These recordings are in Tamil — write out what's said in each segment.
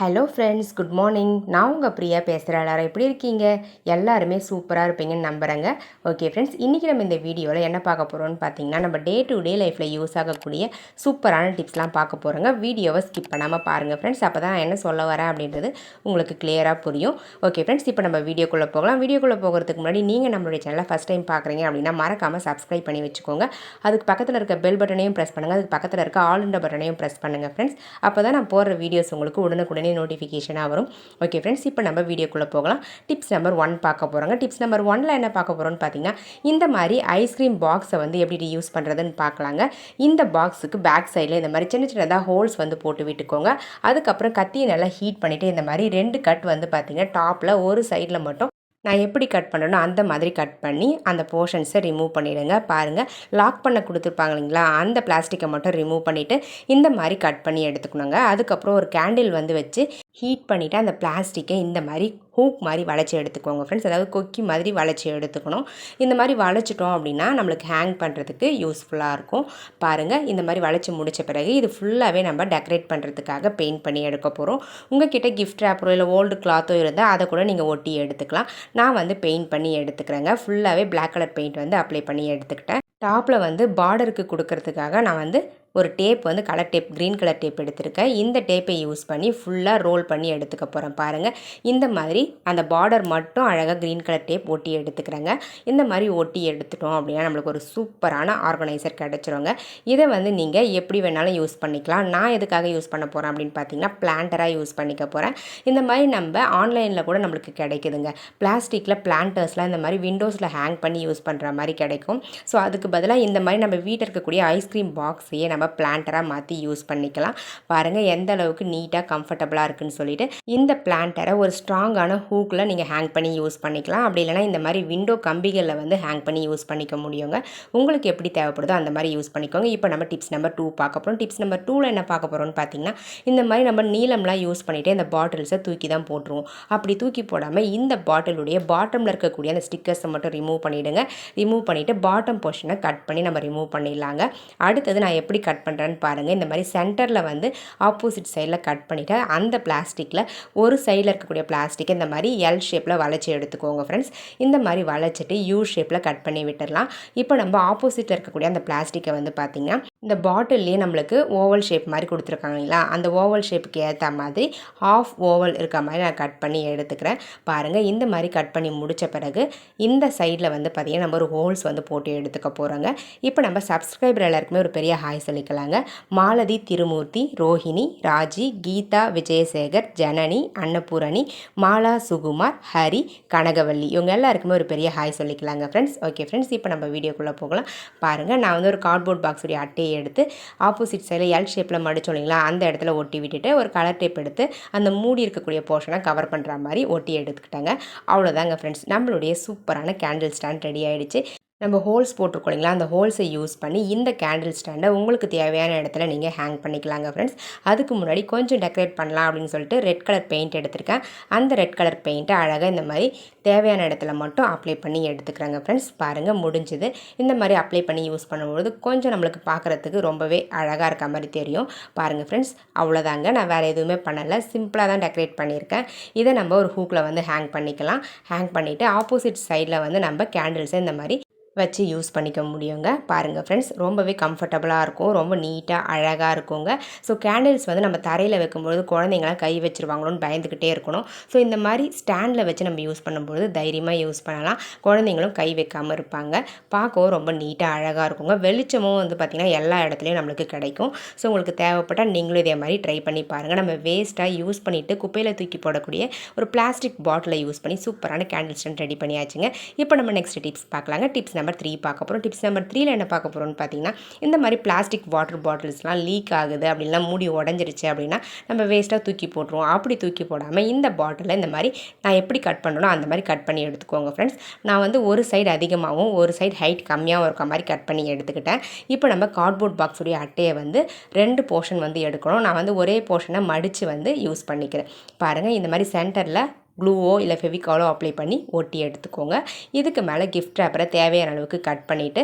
Hello friends, good morning. நான் உங்கள் பிரியா பேசுகிறேன். எல்லாரும் எப்படி இருக்கீங்க? எல்லாருமே சூப்பராக இருப்பீங்கன்னு நம்புகிறேங்க. ஓகே ஃப்ரெண்ட்ஸ், இன்றைக்கி நம்ம இந்த வீடியோவில் என்ன பார்க்க போகிறோம்னு பார்த்தீங்கன்னா, நம்ம டே டு டே லைஃப்பில் யூஸ் ஆகக்கூடிய சூப்பரான டிப்ஸ்லாம் பார்க்க போகிறோங்க. வீடியோவை ஸ்கிப் பண்ணாமல் பாருங்கள் ஃப்ரெண்ட்ஸ். அப்போ தான் என்ன சொல்ல வரேன் அப்படின்றது உங்களுக்கு கிளியராக புரியும். ஓகே ஃப்ரெண்ட்ஸ், இப்போ நம்ம வீடியோக்குள்ளே போகலாம். வீடியோக்குள்ளே போகிறதுக்கு முன்னாடி நீங்கள் நம்மளுடைய சேனலை ஃபஸ்ட் டைம் பார்க்குறீங்க அப்படின்னா மறக்காமல் சப்ஸ்கிரைப் பண்ணி வச்சுக்கோங்க. அதுக்கு பக்கத்தில் இருக்க பெல் பட்டனையும் ப்ரெஸ் பண்ணுங்கள். அதுக்கு பக்கத்தில் இருக்க ஆல் இன் பட்டனையும் ப்ரெஸ் பண்ணுங்கள் ஃப்ரெண்ட்ஸ். அப்போ தான் நான் போடுற வீடியோஸ் உங்களுக்கு உடனுக்குடனே நோட்டிஃபிகேஷனாக வரும். ஓகே ஃப்ரெண்ட்ஸ், இப்போ நம்ம வீடியோக்குள்ளே போகலாம். டிப்ஸ் நம்பர் 1 பார்க்க போகிறோங்க. டிப்ஸ் நம்பர் 1ல் என்ன பார்க்க போகிறோன்னு பார்த்தீங்கன்னா, இந்த மாதிரி ஐஸ்கிரீம் பாக்ஸை வந்து எப்படி யூஸ் பண்ணுறதுன்னு பார்க்கலாங்க. இந்த பாக்ஸுக்கு பேக் சைடில் இந்த மாதிரி சின்ன சின்னதாக ஹோல்ஸ் வந்து போட்டு விட்டுக்கோங்க. அதுக்கப்புறம் கத்தியை நல்லா ஹீட் பண்ணிவிட்டு இந்த மாதிரி 2 கட் வந்து பார்த்தீங்கன்னா டாப்பில் ஒரு சைடில் மட்டும் நான் எப்படி கட் பண்ணணும் அந்த மாதிரி கட் பண்ணி அந்த போர்ஷன்ஸை ரிமூவ் பண்ணிவிடுங்க. பாருங்கள், லாக் பண்ண கொடுத்துருப்பாங்க இல்லைங்களா, அந்த பிளாஸ்டிக்கை மட்டும் ரிமூவ் பண்ணிவிட்டு இந்த மாதிரி கட் பண்ணி எடுத்துக்கணுங்க. அதுக்கப்புறம் ஒரு கேண்டில் வந்து வச்சு ஹீட் பண்ணிவிட்டு அந்த பிளாஸ்டிக்கை இந்த மாதிரி ஹூக் மாதிரி வளைச்சி எடுத்துக்கோங்க ஃப்ரெண்ட்ஸ். அதாவது கொக்கி மாதிரி வளைச்சி எடுத்துக்கணும். இந்த மாதிரி வளைச்சிட்டோம் அப்படின்னா நம்மளுக்கு ஹேங் பண்ணுறதுக்கு யூஸ்ஃபுல்லாக இருக்கும். பாருங்கள், இந்த மாதிரி வளைச்சி முடித்த பிறகு இது ஃபுல்லாகவே நம்ம டெக்கரேட் பண்ணுறதுக்காக பெயிண்ட் பண்ணி எடுக்க போகிறோம். உங்கள் கிட்டே கிஃப்ட் ரேப்பரோ இல்லை ஓல்டு கிளாத்தோ இருந்தால் அதை கூட நீங்கள் ஒட்டி எடுத்துக்கலாம். நான் வந்து பெயிண்ட் பண்ணி எடுத்துக்கிறேங்க. ஃபுல்லாகவே பிளாக் கலர் பெயிண்ட் வந்து அப்ளை பண்ணி எடுத்துக்கிட்டேன். டாப்பில் வந்து பார்டருக்கு கொடுக்கறதுக்காக நான் வந்து ஒரு டேப் வந்து colour tape, green colour tape எடுத்திருக்கேன். இந்த டேப்பை யூஸ் பண்ணி ஃபுல்லாக ரோல் பண்ணி எடுத்துக்க போகிறேன். பாருங்கள், இந்த மாதிரி அந்த பார்டர் மட்டும் அழகாக க்ரீன் கலர் டேப் ஒட்டி எடுத்துக்கிறேங்க. இந்த மாதிரி ஒட்டி எடுத்துட்டோம் அப்படின்னா நம்மளுக்கு ஒரு சூப்பரான ஆர்கனைசர் கிடச்சிருங்க. இதை வந்து நீங்கள் எப்படி வேணாலும் யூஸ் பண்ணிக்கலாம். நான் எதுக்காக யூஸ் பண்ண போகிறேன் அப்படின்னு பார்த்தீங்கன்னா, பிளான்டராக யூஸ் பண்ணிக்க போகிறேன். இந்த மாதிரி நம்ம ஆன்லைனில் கூட நம்மளுக்கு கிடைக்குதுங்க. பிளாஸ்டிக்கில் பிளான்டர்ஸ்லாம் இந்த மாதிரி விண்டோஸில் ஹேங் பண்ணி யூஸ் பண்ணுற மாதிரி கிடைக்கும். ஸோ அதுக்கு பதிலாக இந்த மாதிரி நம்ம வீட்டில் இருக்கக்கூடிய ஐஸ்கிரீம் பாக்ஸையே நம்ம பிளான்டராக மாற்றி யூஸ் பண்ணிக்கலாம். பாருங்கள் எந்த அளவுக்கு நீட்டாக கம்ஃபர்டபுளாக இருக்குன்னு சொல்லிட்டு. இந்த பிளான்டரை ஒரு ஸ்ட்ராங்கான ஹூக்கில் நீங்கள் ஹேங் பண்ணி யூஸ் பண்ணிக்கலாம். அப்படி இல்லைனா இந்த மாதிரி விண்டோ கம்பிகளில் வந்து ஹேங் பண்ணி யூஸ் பண்ணிக்க முடியுங்க. உங்களுக்கு எப்படி தேவைப்படுதோ அந்த மாதிரி யூஸ் பண்ணிக்கோங்க. இப்போ நம்ம டிப்ஸ் நம்பர் 2 பார்க்க போகிறோம். டிப்ஸ் நம்பர் 2ல் என்ன பார்க்க போகிறோம்னு பார்த்தீங்கன்னா, இந்த மாதிரி நம்ம நீளம்லாம் யூஸ் பண்ணிவிட்டு இந்த பாட்டில்ஸை தூக்கி தான் போட்டுருவோம். அப்படி தூக்கி போடாமல் இந்த பாட்டிலுடைய பாட்டமில் இருக்கக்கூடிய அந்த ஸ்டிக்கர்ஸை மட்டும் ரிமூவ் பண்ணிவிடுங்க. ரிமூவ் பண்ணிவிட்டு பாட்டம் போர்ஷனை கட் பண்ணி நம்ம ரிமூவ் பண்ணிடலாங்க. அடுத்தது நான் எப்படி கட் பண்ணுறேன்னு பாருங்கள். இந்த மாதிரி சென்டரில் வந்து ஆப்போசிட் சைடில் கட் பண்ணிவிட்டு அந்த பிளாஸ்டிக்கில் ஒரு சைடில் இருக்கக்கூடிய பிளாஸ்டிக்கை இந்த மாதிரி எல் ஷேப்பில் வளைச்சி எடுத்துக்கோங்க ஃப்ரெண்ட்ஸ். இந்த மாதிரி வளைச்சிட்டு யூ ஷேப்பில் கட் பண்ணி விட்டுடலாம். இப்போ நம்ம ஆப்போசிட்டில் இருக்கக்கூடிய அந்த பிளாஸ்டிக்கை வந்து பார்த்திங்கன்னா இந்த பாட்டில்லையே நம்மளுக்கு ஓவல் ஷேப் மாதிரி கொடுத்துருக்காங்களா, அந்த ஓவல் ஷேப்புக்கு ஏற்ற மாதிரி ஹாஃப் ஓவல் இருக்க மாதிரி நான் கட் பண்ணி எடுத்துக்கிறேன். பாருங்கள், இந்த மாதிரி கட் பண்ணி முடித்த பிறகு இந்த சைடில் வந்து பார்த்திங்கன்னா நம்ம ஒரு ஹோல்ஸ் வந்து போட்டு எடுத்துக்க போகிறோங்க. இப்போ நம்ம சப்ஸ்கிரைபர் எல்லாருக்குமே ஒரு பெரிய ஹாய் சொல்லிக்கலாங்க. மாலதி, திருமூர்த்தி, ரோஹிணி, ராஜி, கீதா, விஜயசேகர், ஜனனி, அன்னபூரணி, மாலா, சுகுமார், ஹரி, கனகவல்லி, இவங்க எல்லாருக்குமே ஒரு பெரிய ஹாய் சொல்லிக்கலாங்க ஃப்ரெண்ட்ஸ். ஓகே ஃப்ரெண்ட்ஸ், இப்போ நம்ம வீடியோக்குள்ளே போகலாம். பாருங்கள், நான் வந்து ஒரு கார்ட்போர்ட் பாக்ஸுடைய அட்டையை எடுத்து ஆப்போசிட் சைடில் எல் ஷேப்பில் மடிச்சோம் இல்லைங்களா, அந்த இடத்துல ஒட்டி விட்டுட்டு ஒரு கலர் டேப் எடுத்து அந்த மூடி இருக்கக்கூடிய போர்ஷனை கவர் பண்ணுற மாதிரி ஒட்டி எடுத்துக்கிட்டாங்க. அவ்வளோதாங்க ஃப்ரெண்ட்ஸ், நம்மளுடைய சூப்பரான கேண்டில் ஸ்டாண்ட் ரெடி ஆகிடுச்சு. நம்ம ஹோல்ஸ் போட்டிருக்கோம் இல்லைங்களா, அந்த ஹோல்ஸை யூஸ் பண்ணி இந்த கேண்டில் ஸ்டாண்டை உங்களுக்கு தேவையான இடத்துல நீங்கள் ஹேங் பண்ணிக்கலாங்க ஃப்ரெண்ட்ஸ். அதுக்கு முன்னாடி கொஞ்சம் டெக்கரேட் பண்ணலாம் அப்படின்னு சொல்லிட்டு ரெட் கலர் பெயிண்ட் எடுத்திருக்கேன். அந்த ரெட் கலர் பெயிண்ட்டை அழகாக இந்த மாதிரி தேவையான இடத்துல மட்டும் அப்ளை பண்ணி எடுத்துக்கிறாங்க ஃப்ரெண்ட்ஸ். பாருங்கள், முடிஞ்சுது. இந்த மாதிரி அப்ளை பண்ணி யூஸ் பண்ணும்போது கொஞ்சம் நம்மளுக்கு பார்க்குறதுக்கு ரொம்பவே அழகாக இருக்க மாதிரி தெரியும். பாருங்கள் ஃப்ரெண்ட்ஸ், அவ்வளோதாங்க. நான் வேறு எதுவுமே பண்ணலை, சிம்பிளாக தான் டெக்கரேட் பண்ணியிருக்கேன். இதை நம்ம ஒரு ஹூக்கில் வந்து ஹேங் பண்ணிக்கலாம். ஹேங் பண்ணிவிட்டு ஆப்போசிட் சைடில் வந்து நம்ம கேண்டில்ஸை இந்த மாதிரி வச்சு யூஸ் பண்ணிக்க முடியுங்க. பாருங்கள் ஃப்ரெண்ட்ஸ், ரொம்பவே கம்ஃபர்டபுளாக இருக்கும், ரொம்ப நீட்டாக அழகாக இருக்குங்க. ஸோ கேண்டில்ஸ் வந்து நம்ம தரையில் வைக்கும்பொழுது குழந்தைங்களாம் கை வச்சுருவாங்களோன்னு பயந்துக்கிட்டே இருக்கணும். ஸோ இந்த மாதிரி ஸ்டாண்டில் வச்சு நம்ம யூஸ் பண்ணும்பொழுது தைரியமாக யூஸ் பண்ணலாம். குழந்தைங்களும் கை வைக்காமல் இருப்பாங்க. பார்க்கவும் ரொம்ப நீட்டாக அழகாக இருக்குங்க. வெளிச்சமும் வந்து பார்த்திங்கன்னா எல்லா இடத்துலையும் நம்மளுக்கு கிடைக்கும். ஸோ உங்களுக்கு தேவைப்பட்டால் நீங்களும் இதே மாதிரி ட்ரை பண்ணி பாருங்கள். நம்ம வேஸ்ட்டாக யூஸ் பண்ணிவிட்டு குப்பையில் தூக்கி போடக்கூடிய ஒரு பிளாஸ்டிக் பாட்டிலை யூஸ் பண்ணி சூப்பரான கேண்டில் ஸ்டாண்ட் ரெடி பண்ணியாச்சுங்க. இப்போ நம்ம நெக்ஸ்ட் டிப்ஸ் பார்க்கலாங்க. டிப்ஸ் நம்பர் 3 பார்க்க போகிறோம். டிப்ஸ் நம்பர் 3ல் என்ன பார்க்க போகிறோம்னு பார்த்தீங்கன்னா, இந்த மாதிரி பிளாஸ்டிக் வாட்டர் பாட்டில்ஸ்லாம் லீக் ஆகுது அப்படின்லாம் மூடி உடஞ்சிருச்சு அப்படின்னா நம்ம வேஸ்ட்டாக தூக்கி போட்டுருவோம். அப்படி தூக்கி போடாமல் இந்த பாட்டிலை இந்த மாதிரி நான் எப்படி கட் பண்ணணும் அந்த மாதிரி கட் பண்ணி எடுத்துக்கோங்க ஃப்ரெண்ட்ஸ். நான் வந்து ஒரு சைடு அதிகமாகவும் ஒரு சைடு ஹைட் கம்மியாகவும் இருக்க மாதிரி கட் பண்ணி எடுத்துக்கிட்டேன். இப்போ நம்ம கார்ட்போர்ட் பாக்ஸுடைய அட்டையை வந்து 2 போர்ஷன் வந்து எடுக்கணும். நான் வந்து ஒரே போர்ஷனை மடித்து வந்து யூஸ் பண்ணிக்கிறேன். பாருங்கள், இந்த மாதிரி சென்டரில் க்ளூவோ இல்லை ஃபெவிகாலோ அப்ளை பண்ணி ஒட்டி எடுத்துக்கோங்க. இதுக்கு மேலே கிஃப்ட் ரேப்பரை தேவையான அளவுக்கு கட் பண்ணிவிட்டு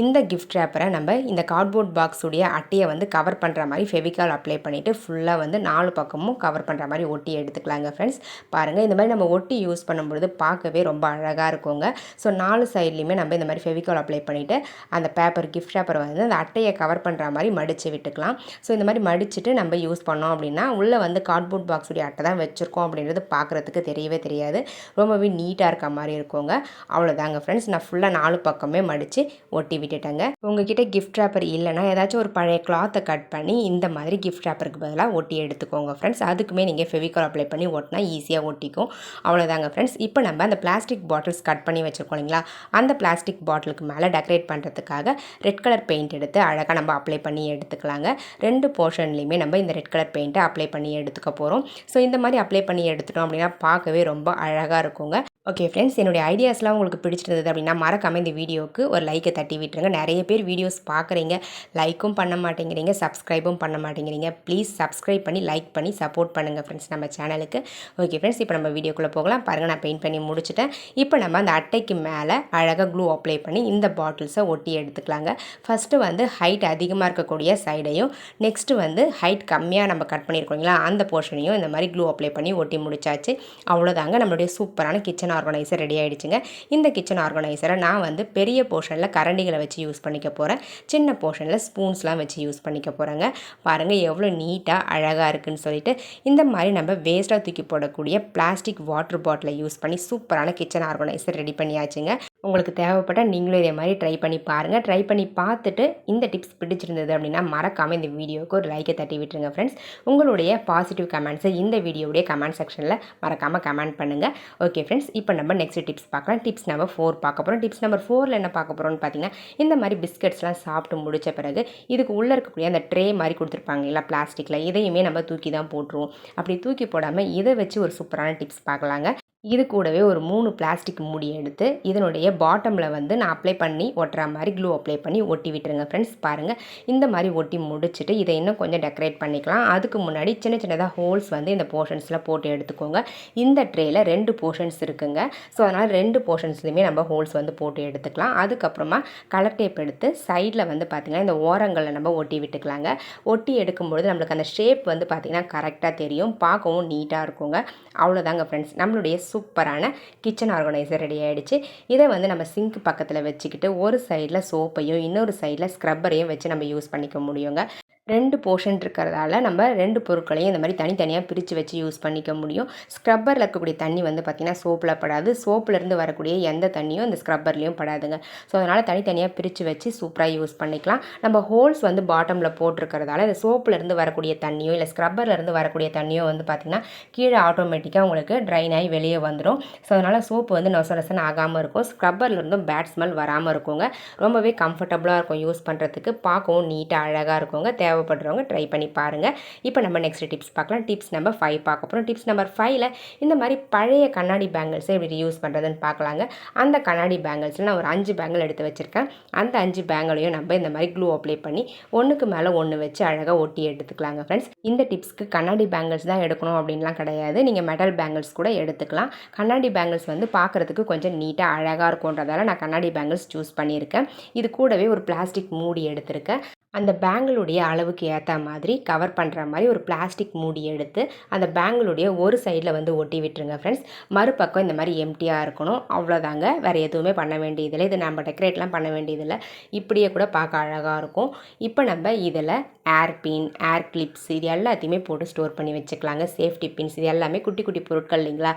இந்த கிஃப்ட் ரேப்பரை நம்ம இந்த கார்ட்போர்ட் பாக்ஸுடைய அட்டையை வந்து கவர் பண்ணுற மாதிரி ஃபெவிகால் அப்ளை பண்ணிவிட்டு ஃபுல்லாக வந்து 4 பக்கமும் கவர் பண்ணுற மாதிரி ஒட்டி எடுத்துக்கலாங்க ஃப்ரெண்ட்ஸ். பாருங்கள், இந்த மாதிரி நம்ம ஒட்டி யூஸ் பண்ணும்பொழுது பார்க்கவே ரொம்ப அழகாக இருக்குங்க. ஸோ 4 சைட்லேயுமே நம்ம இந்த மாதிரி ஃபெவிகால் அப்ளை பண்ணிவிட்டு அந்த பேப்பர் கிஃப்ட் ரேப்பரை வந்து அந்த அட்டையை கவர் பண்ணுற மாதிரி மடித்து விட்டுக்கலாம். ஸோ இந்த மாதிரி மடிச்சுட்டு நம்ம யூஸ் பண்ணோம் அப்படின்னா உள்ளே வந்து கார்ட்போர்ட் பாக்ஸுடைய அட்டை தான் வச்சுருக்கோம் அப்படின்றது பார்க்குறதுக்கு தெரியவே தெரியாது. ரொம்பவே நீட்டாக இருக்க மாதிரி இருக்குங்க. அவ்வளோதாங்க ஃப்ரெண்ட்ஸ், நான் ஃபுல்லாக 4 பக்கமே மடித்து ஒட்டி விட்டுட்டேங்க. உங்ககிட்ட கிஃப்ட் ரேப்பர் இல்லைனா ஏதாச்சும் ஒரு பழைய கிளாத்தை கட் பண்ணி இந்த மாதிரி கிஃப்ட் ரேப்பருக்கு பதிலாக ஒட்டி எடுத்துக்கோங்க ஃப்ரெண்ட்ஸ். அதுக்குமே நீங்கள் ஃபெவிகால் அப்ளை பண்ணி ஒட்டினா ஈஸியாக ஒட்டிக்கும். அவ்வளோதாங்க ஃப்ரெண்ட்ஸ். இப்போ நம்ம அந்த பிளாஸ்டிக் பாட்டில்ஸ் கட் பண்ணி வச்சுருக்கோம் இல்லைங்களா, அந்த பிளாஸ்டிக் பாட்டிலுக்கு மேலே டெக்கரேட் பண்ணுறதுக்காக ரெட் கலர் பெயிண்ட் எடுத்து அழகாக நம்ம அப்ளை பண்ணி எடுத்துக்கலாங்க. 2 போர்ஷன்லேயுமே நம்ம இந்த ரெட் கலர் பெயிண்ட்டை அப்ளை பண்ணி எடுத்துக்க போகிறோம். ஸோ இந்த மாதிரி அப்ளை பண்ணி எடுத்துட்டோம் அப்படின்னா பார்க்கவே ரொம்ப அழகாக இருக்குங்க. ஓகே ஃப்ரெண்ட்ஸ், என்னுடைய ஐடியாஸ்லாம் உங்களுக்கு பிடிச்சிருந்தது அப்படின்னா மறக்காமல் இந்த வீடியோவுக்கு ஒரு லைக்கை தட்டி விட்டுருங்க. நிறைய பேர் வீடியோஸ் பார்க்குறீங்க, லைக்கும் பண்ண மாட்டேங்கிறீங்க, சப்ஸ்கிரைபும் பண்ண மாட்டேங்கிறீங்க. ப்ளீஸ் சப்ஸ்கிரைப் பண்ணி லைக் பண்ணி சப்போர்ட் பண்ணுங்கள் ஃப்ரெண்ட்ஸ் நம்ம சேனலுக்கு. ஓகே ஃப்ரெண்ட்ஸ், இப்போ நம்ம வீடியோக்குள்ளே போகலாம். பாருங்கள், நான் பெயிண்ட் பண்ணி முடிச்சுட்டேன். இப்போ நம்ம அந்த அட்டைக்கு மேலே அழகாக க்ளூ அப்ளை பண்ணி இந்த பாட்டில்ஸை ஒட்டி எடுத்துக்கலாங்க. ஃபஸ்ட்டு வந்து ஹைட் அதிகமாக இருக்கக்கூடிய சைடையும், நெக்ஸ்ட்டு வந்து ஹைட் கம்மியாக நம்ம கட் பண்ணியிருக்கோங்களா அந்த போர்ஷனையும் இந்த மாதிரி க்ளூ அப்ளை பண்ணி ஒட்டி முடிச்சாச்சு. அவ்வளோதாங்க, நம்மளுடைய சூப்பரான கிச்சன் ஆர்கனைசர் ரெடி ஆகிடுச்சுங்க. இந்த கிச்சன் ஆர்கனைசரை நான் வந்து பெரிய போர்ஷனில் கரண்டிகளை வச்சு யூஸ் பண்ணிக்க போகிறேன், சின்ன போர்ஷனில் ஸ்பூன்ஸ்லாம் வச்சு யூஸ் பண்ணிக்க போகிறேங்க. பாருங்கள் எவ்வளோ நீட்டாக அழகாக இருக்குதுன்னு சொல்லிட்டு. இந்த மாதிரி நம்ம வேஸ்ட்டாக தூக்கி போடக்கூடிய பிளாஸ்டிக் வாட்டர் பாட்டிலை யூஸ் பண்ணி சூப்பரான கிச்சன் ஆர்கனைசர் ரெடி பண்ணியாச்சுங்க. உங்களுக்கு தேவைப்பட்டால் நீங்களும் இதே மாதிரி ட்ரை பண்ணி பாருங்கள். ட்ரை பண்ணி பார்த்துட்டு இந்த டிப்ஸ் பிடிச்சிருந்தது அப்படின்னா மறக்காமல் இந்த வீடியோவுக்கு ஒரு லைக்கை தட்டி விட்டுருங்க ஃப்ரெண்ட்ஸ். உங்களுடைய பாசிட்டிவ் கமெண்ட்ஸை இந்த வீடியோவுடைய கமெண்ட் செக்ஷனில் மறக்காமல் கமெண்ட் பண்ணுங்கள். ஓகே ஃப்ரெண்ட்ஸ், இப்போ நம்ம நெக்ஸ்ட் டிப்ஸ் பார்க்கலாம். டிப்ஸ் நம்பர் 4 பார்க்க போகிறோம். டிப்ஸ் நம்பர் 4ல் என்ன பார்க்க போகிறோம்னு பார்த்தீங்கன்னா, இந்த மாதிரி பிஸ்கட்ஸ்லாம் சாப்பிட்டு முடித்த பிறகு இதுக்கு உள்ளே இருக்கக்கூடிய அந்த ட்ரே மாதிரி கொடுத்துருப்பாங்க இல்லை பிளாஸ்டிக்கில், இதையுமே நம்ம தூக்கி தான் போட்டுருவோம். அப்படி தூக்கி போடாமல் இதை வச்சு ஒரு சூப்பரான டிப்ஸ் பார்க்கலாங்க. இது கூடவே ஒரு 3 பிளாஸ்டிக் மூடி எடுத்து இதனுடைய பாட்டமில் வந்து நான் அப்ளை பண்ணி ஒட்டுற மாதிரி க்ளூ அப்ளை பண்ணி ஒட்டி விட்டுருங்க ஃப்ரெண்ட்ஸ். பாருங்கள், இந்த மாதிரி ஒட்டி முடிச்சுட்டு இதை இன்னும் கொஞ்சம் டெக்கரேட் பண்ணிக்கலாம். அதுக்கு முன்னாடி சின்ன சின்னதாக ஹோல்ஸ் வந்து இந்த போர்ஷன்ஸில் போட்டு எடுத்துக்கோங்க. இந்த ட்ரேயில் 2 போர்ஷன்ஸ் இருக்குங்க. ஸோ அதனால் 2 போர்ஷன்ஸ்லையுமே நம்ம ஹோல்ஸ் வந்து போட்டு எடுத்துக்கலாம். அதுக்கப்புறமா கலர் டேப் எடுத்து சைடில் வந்து பார்த்திங்கன்னா இந்த ஓரங்களில் நம்ம ஒட்டி விட்டுக்கலாங்க. ஒட்டி எடுக்கும்பொழுது நம்மளுக்கு அந்த ஷேப் வந்து பார்த்திங்கன்னா கரெக்டாக தெரியும், பார்க்கவும் நீட்டாக இருக்குங்க. அவ்வளோதாங்க ஃப்ரெண்ட்ஸ், நம்மளுடைய சூப்பரான கிச்சன் ஆர்கனைசர் ரெடி ஆகிடுச்சு. இதை வந்து நம்ம சிங்க் பக்கத்தில் வச்சுக்கிட்டு ஒரு சைடில் சோப்பையும் இன்னொரு சைடில் ஸ்க்ரப்பரையும் வச்சு நம்ம யூஸ் பண்ணிக்க முடியுங்க. 2 போர்ஷன் இருக்கிறதால நம்ம 2 பொருட்களையும் இந்த மாதிரி தனித்தனியாக பிரித்து வச்சு யூஸ் பண்ணிக்க முடியும். ஸ்க்ரப்பரில் இருக்கக்கூடிய தண்ணி வந்து பார்த்திங்கன்னா சோப்பில் படாது, சோப்புலேருந்து வரக்கூடிய எந்த தண்ணியும் இந்த ஸ்க்ரப்பர்லேயும் படாதுங்க. ஸோ அதனால் தனித்தனியாக பிரித்து வச்சு சூப்பராக யூஸ் பண்ணிக்கலாம். நம்ம ஹோல்ஸ் வந்து பாட்டமில் போட்டிருக்கிறதால இந்த சோப்புலேருந்து வரக்கூடிய தண்ணியோ இல்லை ஸ்க்ரப்பர்லேருந்து வரக்கூடிய தண்ணியோ வந்து பார்த்திங்கன்னா கீழே ஆட்டோமேட்டிக்காக உங்களுக்கு ட்ரைன் ஆகி வெளியே வந்துடும். ஸோ அதனால் சோப்பு வந்து நொசனொசன்னு ஆகாமல் இருக்கும், ஸ்க்ரப்பர்லேருந்தும் பேட் ஸ்மெல் வராமல் இருக்குங்க. ரொம்பவே கம்ஃபர்டபுளாக இருக்கும் யூஸ் பண்ணுறதுக்கு, பார்க்கவும் நீட்டாக அழகாக இருக்குங்க. தேவைப்படுறவங்க ட்ரை பண்ணி பாருங்கள். இப்போ நம்ம நெக்ஸ்ட் டிப்ஸ் பார்க்கலாம். டிப்ஸ் நம்பர் 5 பார்க்க போகிறோம். டிப்ஸ் நம்பர் 5ல் இந்த மாதிரி பழைய கண்ணாடி பேங்கிள்ஸை எப்படி யூஸ் பண்ணுறதுன்னு பார்க்கலாங்க. அந்த கண்ணாடி பேங்கிள்ஸில் நான் ஒரு 5 பேங்கிள் எடுத்து வச்சுருக்கேன். அந்த 5 பேங்கிளையும் நம்ம இந்த மாதிரி க்ளூ அப்ளை பண்ணி ஒன்றுக்கு மேலே ஒன்று வச்சு அழகாக ஒட்டி எடுத்துக்கலாங்க ஃப்ரெண்ட்ஸ். இந்த டிப்ஸ்க்கு கண்ணாடி பேங்கிள்ஸ் தான் எடுக்கணும் அப்படின்லாம் கிடையாது, நீங்கள் மெட்டல் பேங்கிள்ஸ் கூட எடுத்துக்கலாம். கண்ணாடி பேங்கிள்ஸ் வந்து பார்க்குறதுக்கு கொஞ்சம் நீட்டாக அழகாக இருக்கும்ன்றதால நான் கண்ணாடி பேங்கிள்ஸ் சூஸ் பண்ணியிருக்கேன். இது கூடவே ஒரு பிளாஸ்டிக் மூடி எடுத்திருக்கேன். அந்த பேங்கிளுடைய அளவுக்கு ஏற்ற மாதிரி கவர் பண்ணுற மாதிரி ஒரு பிளாஸ்டிக் மூடி எடுத்து அந்த பேங்கிளுடைய ஒரு சைடில் வந்து ஒட்டி விட்டுருங்க ஃப்ரெண்ட்ஸ். மறுபக்கம் இந்த மாதிரி எம்டியாக இருக்கணும். அவ்வளோதாங்க, வேறு எதுவுமே பண்ண வேண்டியதில்லை. இது நம்ம டெக்கரேட்லாம் பண்ண வேண்டியதில்லை, இப்படியே கூட பார்க்க அழகாக இருக்கும். இப்போ நம்ம இதில் ஏர் பின், ஏர் கிளிப்ஸ் இது எல்லாத்தையுமே போட்டு ஸ்டோர் பண்ணி வச்சுக்கலாங்க. சேஃப்டி பின்ஸ் இது எல்லாமே குட்டி குட்டி பொருட்கள் இல்லைங்களா,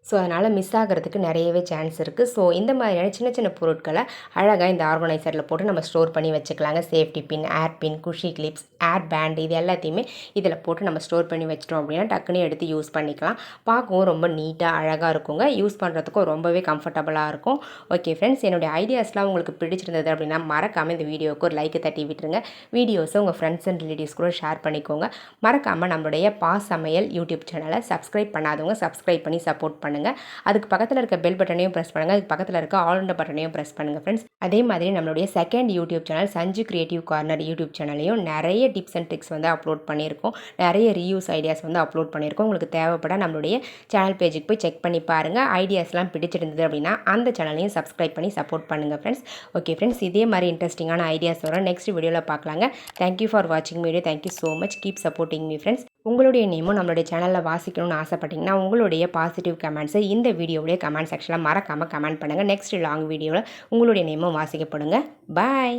ஸோ அதனால் மிஸ் ஆகிறதுக்கு நிறையவே சான்ஸ் இருக்குது. ஸோ இந்த மாதிரியான சின்ன சின்ன பொருட்களை அழகாக இந்த ஆர்கனைசரில் போட்டு நம்ம ஸ்டோர் பண்ணி வச்சுக்கலாங்க. சேஃப்டி பின், ஏர் பின், குஷி கிளிப்ஸ், ஏர் பேண்ட் இது எல்லாத்தையுமே இதில் போட்டு நம்ம ஸ்டோர் பண்ணி வச்சிட்டோம் அப்படின்னா டக்குன்னு எடுத்து யூஸ் பண்ணிக்கலாம். பார்க்கவும் ரொம்ப நீட்டாக அழகாக இருக்குங்க, யூஸ் பண்ணுறதுக்கும் ரொம்பவே கம்ஃபர்டபுளாக இருக்கும். ஓகே ஃப்ரெண்ட்ஸ், என்னுடைய ஐடியாஸ்லாம் உங்களுக்கு பிடிச்சிருந்தது அப்படின்னா மறக்காமல் இந்த வீடியோவுக்கு ஒரு லைக்கை தட்டி விட்டுருங்க. வீடியோஸை உங்கள் ஃப்ரெண்ட்ஸ் அண்ட் ரிலேட்டிவ்ஸ் கூட ஷேர் பண்ணிக்கோங்க. மறக்காமல் நம்மளுடைய பா சமையல் யூடியூப் சேனலை சப்ஸ்கிரைப் பண்ணாதவங்க சப்ஸ்கிரைப் பண்ணி சப்போர்ட் பண்ணுங்கள். பண்ணுங்கள். அதுக்கு பக்கத்தில் இருக்க பெல் பட்டனையும் ப்ரெஸ் பண்ணுங்கள். அதுக்கு பக்கத்தில் இருக்க ஆல் பட்டனையும் ப்ரெஸ் பண்ணுங்கள் ஃப்ரெண்ட்ஸ். அதே மாதிரி நம்மளுடைய second YouTube channel Sanju creative corner YouTube சேனலையும் நிறைய டிப்ஸ் அண்ட் ட்ரிக்ஸ் வந்து அப்லோட் பண்ணியிருக்கோம். நிறைய ரீயூஸ் ஐடியாஸ் வந்து அப்லோட் பண்ணியிருக்கோம். உங்களுக்கு தேவைப்பட நம்மளுடைய சேனல் பேஜுக்கு போய் செக் பண்ணி பாருங்கள். ஐடியாஸ்லாம் பிடிச்சிருந்தது அப்படின்னா அந்த சேனலையும் சப்ஸ்கிரைப் பண்ணி சப்போர்ட் பண்ணுங்கள் ஃப்ரெண்ட்ஸ். ஓகே ஃப்ரெண்ட்ஸ், இதே மாதிரி இன்ட்ரெஸ்டிங்கான ஐடியாஸ் வரும் நெக்ஸ்ட் வீடியோவில் பார்க்கலாங்க. தேங்க்யூ ஃபார் வாட்சிங் video. Thank you so much. Keep supporting me friends. உங்களுடைய நேமும் நம்மளுடைய சேனலில் வாசிக்கணும்னு ஆசைப்பட்டீங்கன்னா உங்களுடைய பாசிட்டிவ் கமெண்ட்ஸை இந்த வீடியோவுடைய கமெண்ட் செக்ஷனில் மறக்காமல் கமெண்ட் பண்ணுங்கள். நெக்ஸ்ட் லாங் வீடியோவில் உங்களுடைய நேமும் வாசிக்கப்படுங்க. பாய்.